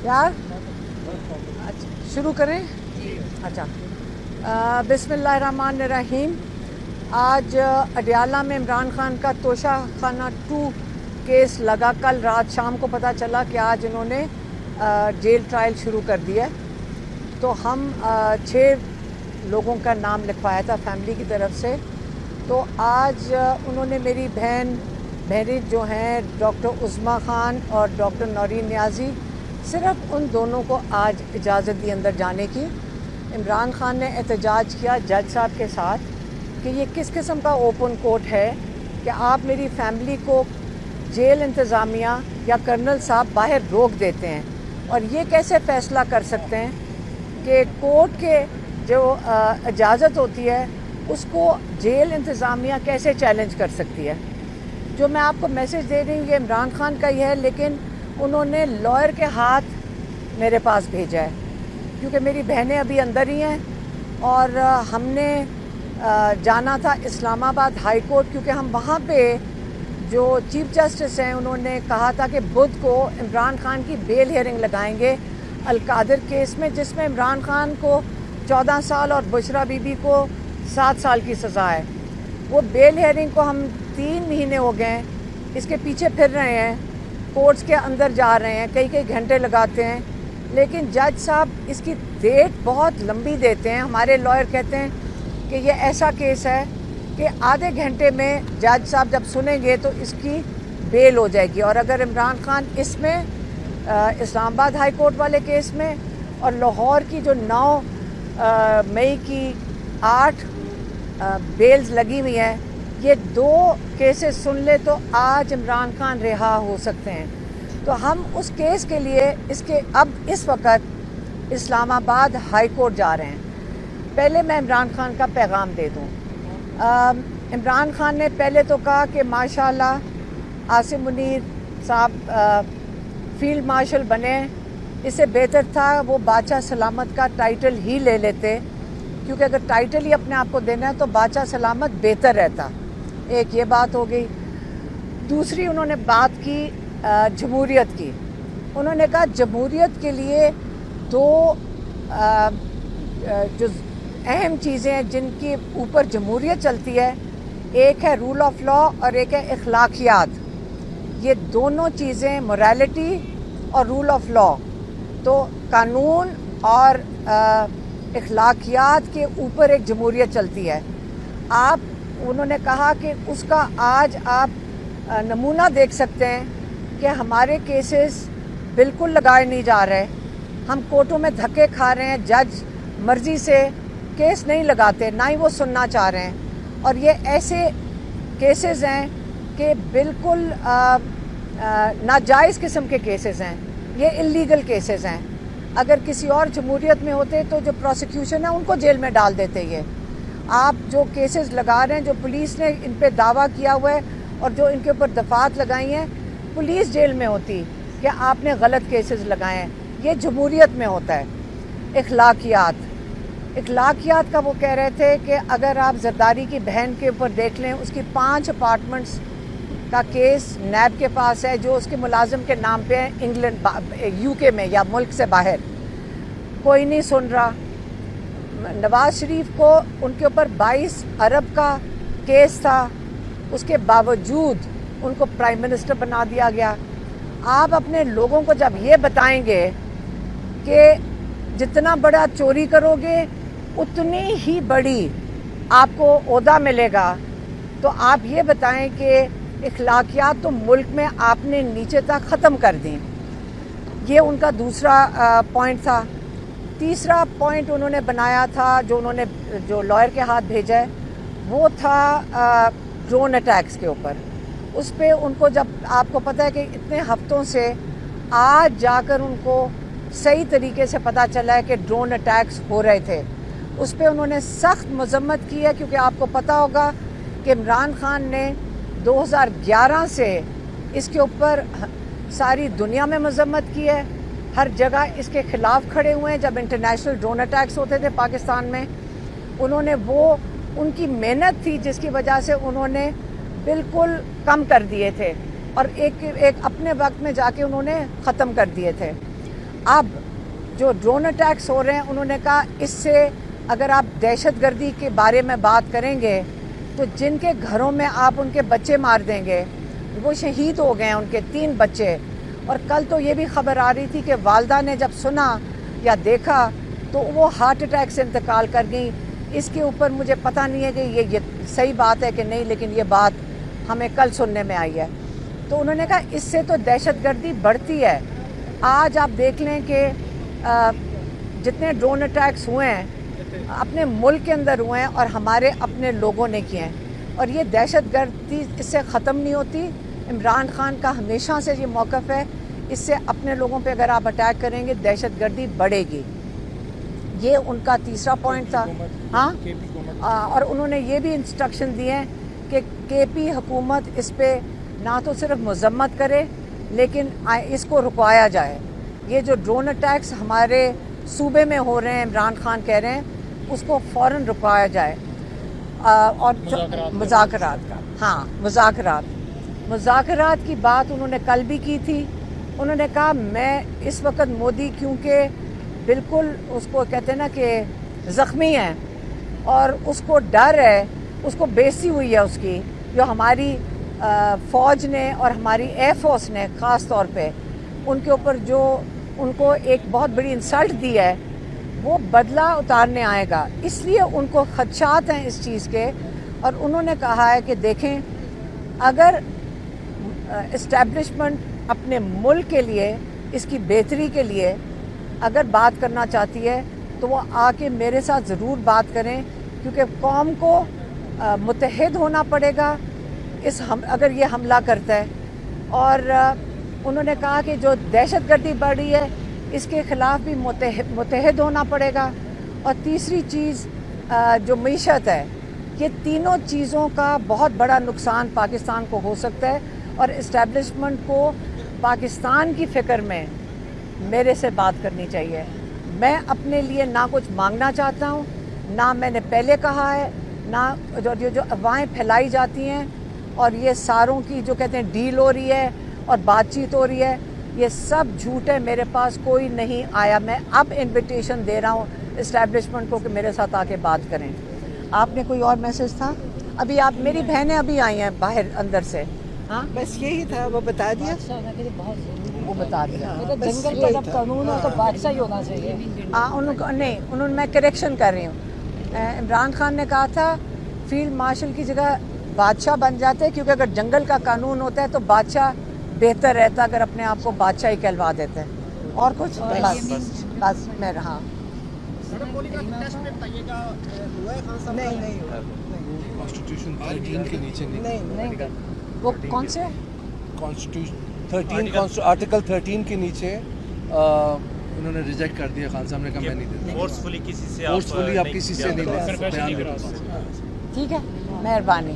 यार अच्छा शुरू करें। अच्छा बिस्मिल्लाहिर्रहमानिर्रहीम। आज अडियाला में इमरान खान का तोशा खाना 2 केस लगा। कल रात शाम को पता चला कि आज इन्होंने जेल ट्रायल शुरू कर दिया। तो हम 6 लोगों का नाम लिखवाया था फैमिली की तरफ से। तो आज उन्होंने मेरी बहन जो हैं डॉक्टर उज़्मा खान और डॉक्टर नौरीन नियाज़ी, सिर्फ उन दोनों को आज इजाज़त दी अंदर जाने की। इमरान खान ने एहतजाज किया जज साहब के साथ कि ये किस किस्म का ओपन कोर्ट है कि आप मेरी फैमिली को जेल इंतज़ामिया या कर्नल साहब बाहर रोक देते हैं, और ये कैसे फ़ैसला कर सकते हैं कि कोर्ट के जो इजाज़त होती है उसको जेल इंतज़ामिया कैसे चैलेंज कर सकती है। जो मैं आपको मैसेज दे रही हूँ ये इमरान खान का ही है, लेकिन उन्होंने लॉयर के हाथ मेरे पास भेजा है क्योंकि मेरी बहनें अभी अंदर ही हैं और हमने जाना था इस्लामाबाद हाई कोर्ट, क्योंकि हम वहाँ पे जो चीफ जस्टिस हैं उन्होंने कहा था कि बुध को इमरान खान की बेल हियरिंग लगाएंगे अलकादिर केस में, जिसमें इमरान खान को 14 साल और बुशरा बीबी को 7 साल की सज़ा है। वो बेल हियरिंग को हम 3 महीने हो गए इसके पीछे फिर रहे हैं, कोर्ट्स के अंदर जा रहे हैं, कई घंटे लगाते हैं, लेकिन जज साहब इसकी डेट बहुत लंबी देते हैं। हमारे लॉयर कहते हैं कि ये ऐसा केस है कि आधे घंटे में जज साहब जब सुनेंगे तो इसकी बेल हो जाएगी। और अगर इमरान खान इसमें इस्लामाबाद हाई कोर्ट वाले केस में और लाहौर की जो 9 मई की 8 बेल्स लगी हुई हैं, ये 2 केसेस सुन ले तो आज इमरान खान रिहा हो सकते हैं। तो हम उस केस के लिए इस वक्त इस्लामाबाद हाई कोर्ट जा रहे हैं। पहले मैं इमरान खान का पैगाम दे दूं। इमरान खान ने पहले तो कहा कि माशाल्लाह आसिम मुनीर साहब फील्ड मार्शल बने, इससे बेहतर था वो बादशाह सलामत का टाइटल ही ले लेते, क्योंकि अगर टाइटल ही अपने आप को देना है तो बादशाह सलामत बेहतर रहता। एक ये बात हो गई। दूसरी उन्होंने बात की जमहूरियत की। उन्होंने कहा जमहूरियत के लिए 2 जो अहम चीज़ें हैं जिनके ऊपर जमहूरियत चलती है, एक है रूल ऑफ लॉ और एक है अखलाकियात। ये दोनों चीज़ें मोरालिटी और रूल ऑफ लॉ, तो कानून और अखलाकियात के ऊपर एक जमहूरियत चलती है। उन्होंने कहा कि उसका आज आप नमूना देख सकते हैं कि हमारे केसेस बिल्कुल लगाए नहीं जा रहे, हम कोर्टों में धक्के खा रहे हैं, जज मर्जी से केस नहीं लगाते, ना ही वो सुनना चाह रहे हैं। और ये ऐसे केसेस हैं कि बिल्कुल नाजायज़ किस्म के केसेस हैं, ये इलीगल केसेस हैं। अगर किसी और जमहूरियत में होते तो जो प्रोसिक्यूशन है उनको जेल में डाल देते। ये आप जो केसेस लगा रहे हैं, जो पुलिस ने इन पे दावा किया हुआ है और जो इनके ऊपर दफात लगाई हैं, पुलिस जेल में होती कि आपने गलत केसेस लगाए हैं। ये जमहूरियत में होता है। इखलाकियात का वो कह रहे थे कि अगर आप जरदारी की बहन के ऊपर देख लें, उसकी 5 अपार्टमेंट्स का केस नैब के पास है जो उसके मुलाजिम के नाम पे है इंग्लैंड यूके में या मुल्क से बाहर। कोई नहीं सुन रहा। नवाज शरीफ को उनके ऊपर 22 अरब का केस था, उसके बावजूद उनको प्राइम मिनिस्टर बना दिया गया। आप अपने लोगों को जब ये बताएंगे कि जितना बड़ा चोरी करोगे उतनी ही बड़ी आपको ओहदा मिलेगा, तो आप ये बताएं कि इखलाकियात तो मुल्क में आपने नीचे तक ख़त्म कर दी। ये उनका दूसरा पॉइंट था। तीसरा पॉइंट उन्होंने बनाया था, जो लॉयर के हाथ भेजा है, वो था ड्रोन अटैक्स के ऊपर। उस पर उनको, जब आपको पता है कि इतने हफ्तों से आज जाकर उनको सही तरीके से पता चला है कि ड्रोन अटैक्स हो रहे थे, उस पर उन्होंने सख्त मजम्मत की है। क्योंकि आपको पता होगा कि इमरान खान ने 2011 से इसके ऊपर सारी दुनिया में मजम्मत की है, हर जगह इसके ख़िलाफ़ खड़े हुए हैं। जब इंटरनेशनल ड्रोन अटैक्स होते थे पाकिस्तान में, उन्होंने उनकी मेहनत थी जिसकी वजह से उन्होंने बिल्कुल कम कर दिए थे और एक अपने वक्त में जाके उन्होंने ख़त्म कर दिए थे। اب جو ڈرون اٹیکس ہو رہے ہیں انہوں نے کہا اس سے اگر آپ دہشت گردی کے بارے میں بات کریں گے تو جن کے گھروں میں آپ ان کے بچے مار دیں گے وہ شہید ہو گئے ہیں، ان کے 3 بچے. اور کل تو یہ بھی خبر آ رہی تھی کہ والدہ نے جب سنا یا دیکھا تو وہ ہارٹ اٹیک سے انتقال کر گئی. اس کے اوپر مجھے پتہ نہیں ہے کہ یہ صحیح بات ہے کہ نہیں، لیکن یہ بات ہمیں کل سننے میں آئی ہے. تو انہوں نے کہا اس سے تو دہشت گردی بڑھتی ہے. آج آپ دیکھ لیں کہ جتنے ڈرون اٹیکس ہوئے ہیں اپنے ملک کے اندر ہوئے ہیں اور ہمارے اپنے لوگوں نے کیے ہیں، اور یہ دہشت گردی اس سے ختم نہیں ہوتی. عمران خان کا ہمیشہ سے یہ موقف ہے اس سے اپنے لوگوں پہ اگر آپ اٹیک کریں گے دہشت گردی بڑھے گی. یہ ان کا تیسرا پوائنٹ تھا. ہاں، اور انہوں نے یہ بھی انسٹرکشن دیے ہیں کہ کے پی حکومت اس پہ نہ تو صرف مذمت کرے لیکن اس کو رکوایا جائے. یہ جو ڈرون اٹیکس ہمارے صوبے میں ہو رہے ہیں عمران خان کہہ رہے ہیں اس کو فوراً رکوایا جائے. اور مذاکرات کا مذاکرات کی بات انہوں نے کل بھی کی تھی. انہوں نے کہا میں اس وقت مودی کیونکہ بالکل اس کو کہتے ہیں نا کہ زخمی ہے اور اس کو ڈر ہے، اس کو بےزتی ہوئی ہے اس کی، جو ہماری فوج نے اور ہماری ایئر فورس نے خاص طور پہ ان کے اوپر جو ان کو ایک بہت بڑی انسلٹ دی ہے، وہ بدلہ اتارنے آئے گا. اس لیے ان کو خدشات ہیں اس چیز کے. اور انہوں نے کہا ہے کہ دیکھیں اگر اسٹیبلشمنٹ اپنے ملک کے لیے اس کی بہتری کے لیے اگر بات کرنا چاہتی ہے تو وہ آ کے میرے ساتھ ضرور بات کریں، کیونکہ قوم کو متحد ہونا پڑے گا اگر یہ حملہ کرتا ہے. اور انہوں نے کہا کہ جو دہشت گردی بڑھ رہی ہے اس کے خلاف بھی متحد ہونا پڑے گا. اور تیسری چیز جو معیشت ہے، یہ تینوں چیزوں کا بہت بڑا نقصان پاکستان کو ہو سکتا ہے. اور اسٹیبلشمنٹ کو پاکستان کی فکر میں میرے سے بات کرنی چاہیے. میں اپنے لیے نہ کچھ مانگنا چاہتا ہوں، نہ میں نے پہلے کہا ہے، نہ جو افواہیں پھیلائی جاتی ہیں اور یہ ساروں کی جو کہتے ہیں ڈیل ہو رہی ہے اور بات چیت ہو رہی ہے، یہ سب جھوٹ ہے. میرے پاس کوئی نہیں آیا. میں اب انویٹیشن دے رہا ہوں اسٹیبلشمنٹ کو کہ میرے ساتھ آ کے بات کریں. آپ نے کوئی اور میسج تھا؟ ابھی آپ میری بہنیں ابھی آئی ہیں باہر اندر سے. ہاں بس یہی تھا، وہ بتا دیا. وہ بتا دیا. جنگل کا جب قانون ہو تو بادشاہ ہی ہونا چاہیے. انہوں نے میں کریکشن کر رہی ہوں. عمران خان نے کہا تھا فیلڈ مارشل کی جگہ بادشاہ بن جاتے، کیونکہ اگر جنگل کا قانون ہوتا ہے تو بادشاہ بہتر رہتا اگر اپنے آپ کو بادشاہ ہی کہلوا دیتے. اور کچھ بس میں رہا. نہیں کانسٹیٹیوشن 13 کے نیچے نہیں. وہ کون سے کانسٹیٹیوشن آرٹیکل 13 کے نیچے انہوں نے ریجیکٹ کر دیا. خان صاحب نے کہا میں نہیں دیتا. فورسفلی آپ کسی سے نہیں بیان کر. ٹھیک ہے، مہربانی.